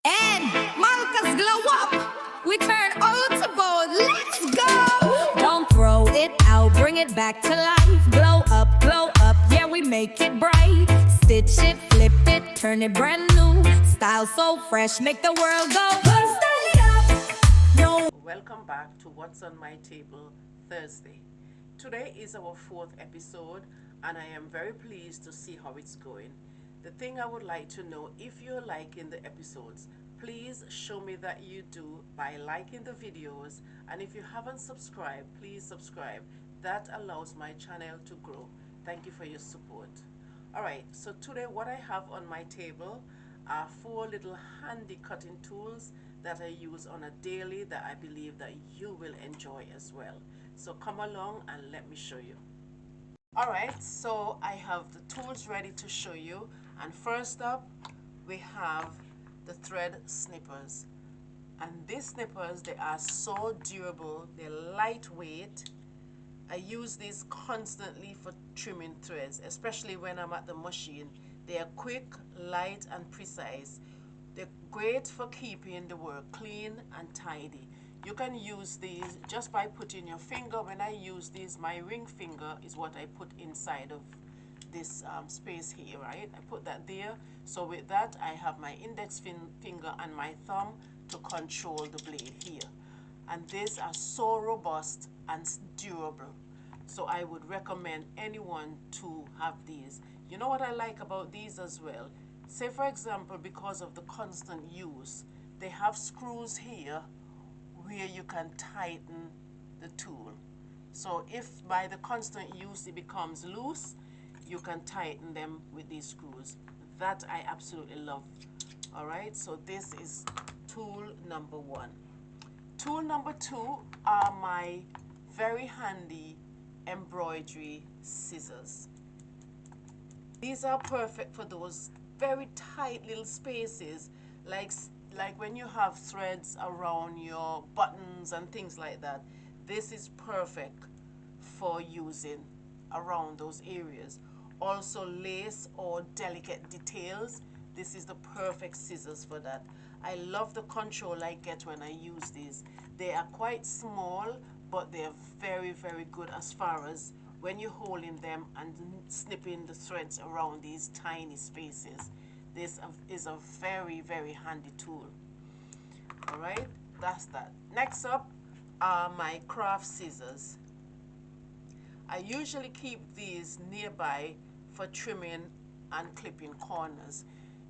And Malka'sGlowUp, we turn old to bold. Let's go! Don't throw it out, bring it back to life. Glow up, yeah, we make it bright. Stitch it, flip it, turn it brand new. Style so fresh, make the world go. Style it up. No. Welcome back to What's on My Table Thursday. Today is our fourth episode, and I am very pleased to see how it's going. The thing I would like to know, if you're liking the episodes, please show me that you do by liking the videos, and if you haven't subscribed, please subscribe. That allows my channel to grow. Thank you for your support. Alright, so today what I have on my table are 4 little handy cutting tools that I use on a daily that I believe that you will enjoy as well. So come along and let me show you. Alright, so I have the tools ready to show you, and first up we have the thread snippers. And these snippers, they are so durable, they're lightweight. I use these constantly for trimming threads, especially when I'm at the machine. They are quick, light, and precise. They're great for keeping the work clean and tidy. You can use these just by putting your finger. When I use these, my ring finger is what I put inside of this space here, right? I put that there. So with that, I have my index finger and my thumb to control the blade here. And these are so robust and durable. So I would recommend anyone to have these. You know what I like about these as well? Say for example, because of the constant use, they have screws here where you can tighten the tool. So if by the constant use it becomes loose, you can tighten them with these screws. That I absolutely love. Alright, so this is tool number 1. Tool number 2 are my very handy embroidery scissors. These are perfect for those very tight little spaces, like when you have threads around your buttons and things like that. This is perfect for using around those areas. Also lace or delicate details, this is the perfect scissors for that. I love the control I get when I use these. They are quite small, but they're very, very good as far as when you're holding them and snipping the threads around these tiny spaces. This is a very, very handy tool. Alright, that's that. Next up are my craft scissors. I usually keep these nearby for trimming and clipping corners.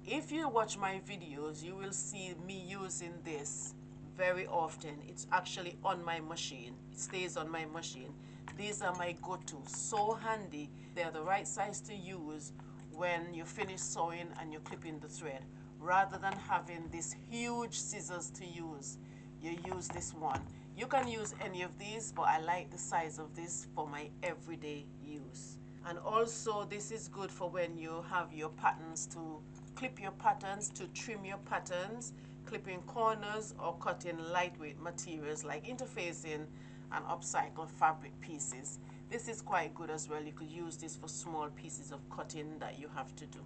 If you watch my videos, you will see me using this very often. It's actually on my machine. It stays on my machine. These are my go-to. So handy. They're the right size to use when you finish sewing and you're clipping the thread. Rather than having these huge scissors to use, you use this one. You can use any of these, but I like the size of this for my everyday use. And also this is good for when you have your patterns, to clip your patterns, to trim your patterns, clipping corners, or cutting lightweight materials like interfacing and upcycled fabric pieces. This is quite good as well. You could use this for small pieces of cutting that you have to do.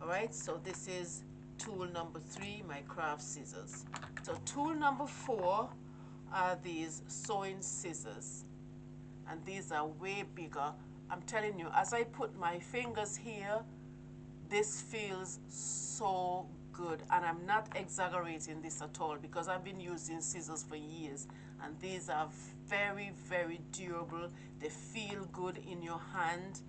Alright, so this is tool number 3, my craft scissors. So tool number 4 are these sewing scissors, and these are way bigger. I'm telling you, as I put my fingers here, this feels so good, and I'm not exaggerating this at all because I've been using scissors for years, and these are very, very durable. They feel good in your hand.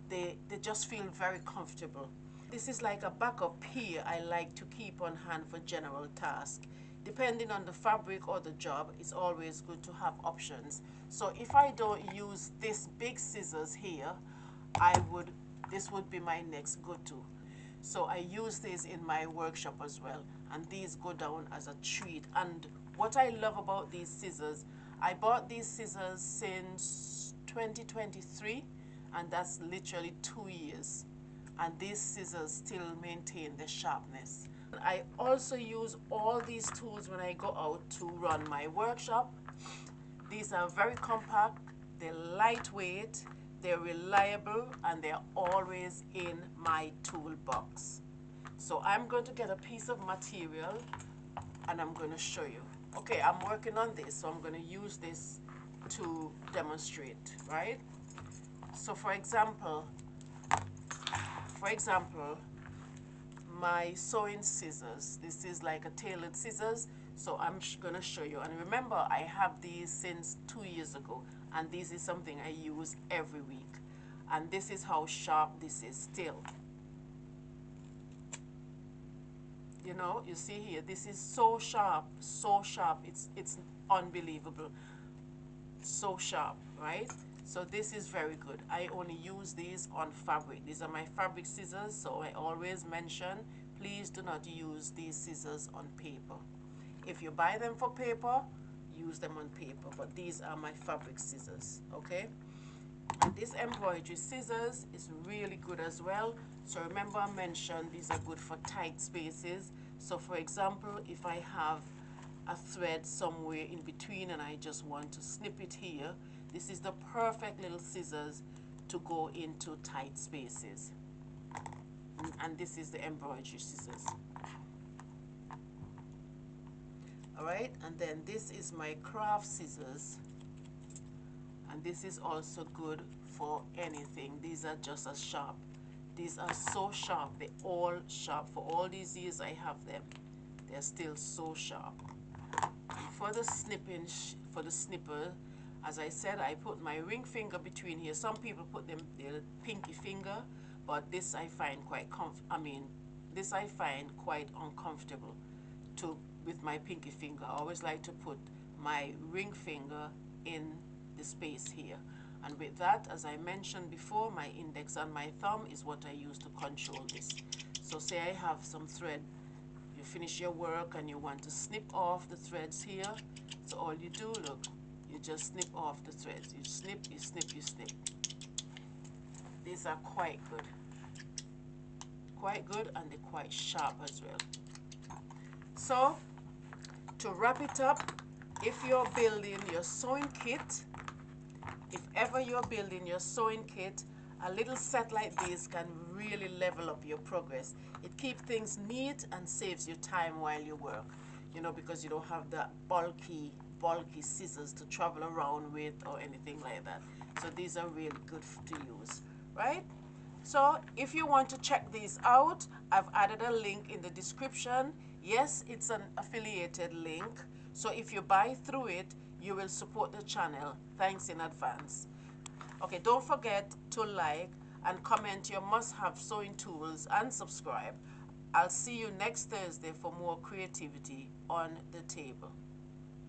They just feel very comfortable. This is like a backup here I like to keep on hand for general tasks. Depending on the fabric or the job, it's always good to have options. So if I don't use this big scissors here, this would be my next go-to. So I use these in my workshop as well, and these go down as a treat. And what I love about these scissors, I bought these scissors since 2023, and that's literally 2 years. And these scissors still maintain the sharpness. I also use all these tools when I go out to run my workshop. These are very compact, they're lightweight, they're reliable, and they're always in my toolbox. So I'm going to get a piece of material and I'm going to show you. Okay, I'm working on this, so I'm going to use this to demonstrate, right? So for example, my sewing scissors, this is like a tailored scissors, so I'm going to show you. And remember, I have these since 2 years ago, and this is something I use every week. And this is how sharp this is still. You know, you see here, this is so sharp, it's unbelievable. So sharp, right? So this is very good. I only use these on fabric. These are my fabric scissors, so I always mention, please do not use these scissors on paper. If you buy them for paper, use them on paper, but these are my fabric scissors, okay? And this embroidery scissors is really good as well. So remember I mentioned these are good for tight spaces. So for example, if I have a thread somewhere in between and I just want to snip it here, this is the perfect little scissors to go into tight spaces. And this is the embroidery scissors. Alright, and then this is my craft scissors. And this is also good for anything. These are just as sharp. These are so sharp. They're all sharp. For all these years I have them, they're still so sharp. For the snipping, for the snipper, as I said, I put my ring finger between here. Some people put their pinky finger, but this I find quite this I find quite uncomfortable with my pinky finger. I always like to put my ring finger in the space here. And with that, as I mentioned before, my index and my thumb is what I use to control this. So say I have some thread, you finish your work and you want to snip off the threads here. So all you do, look, you just snip off the threads. You snip, you snip, you snip. These are quite good. Quite good, and they're quite sharp as well. So, to wrap it up, if you're building your sewing kit, if ever you're building your sewing kit, a little set like this can really level up your progress. It keeps things neat and saves you time while you work, you know, because you don't have that bulky scissors to travel around with or anything like that. So these are really good to use, right? So if you want to check these out, I've added a link in the description. Yes, it's an affiliated link. So if you buy through it, you will support the channel. Thanks in advance. Okay, don't forget to like and comment your must-have sewing tools and subscribe. I'll see you next Thursday for more creativity on the table.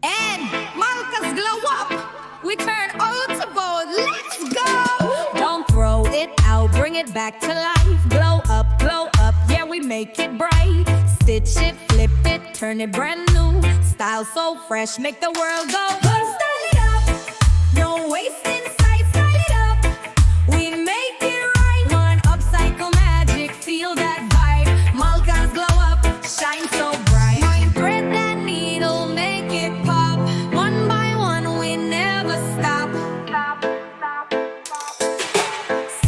And Malka's Glow Up, we turn old to gold. Let's go! Don't throw it out, bring it back to life. Glow up, yeah, we make it bright. Stitch it, flip it, turn it brand new. Style so fresh, make the world go.